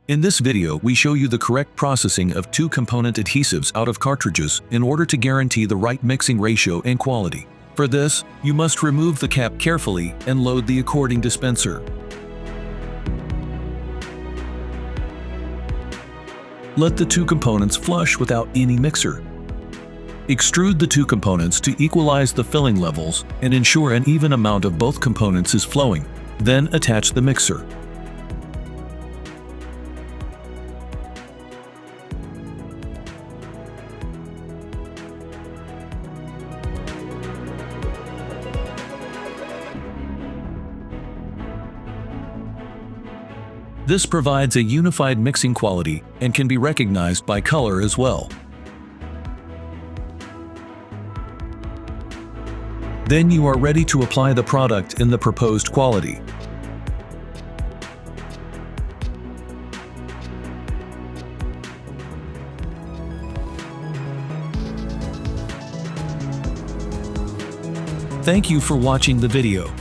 In this video, we show you the correct processing of two-component adhesives out of cartridges in order to guarantee the right mixing ratio and quality. For this, you must remove the cap carefully and load the according dispenser. Let the two components flush without any mixer. Extrude the two components to equalize the filling levels and ensure an even amount of both components is flowing. Then attach the mixer. This provides a unified mixing quality and can be recognized by color as well. Then you are ready to apply the product in the proposed quality. Thank you for watching the video.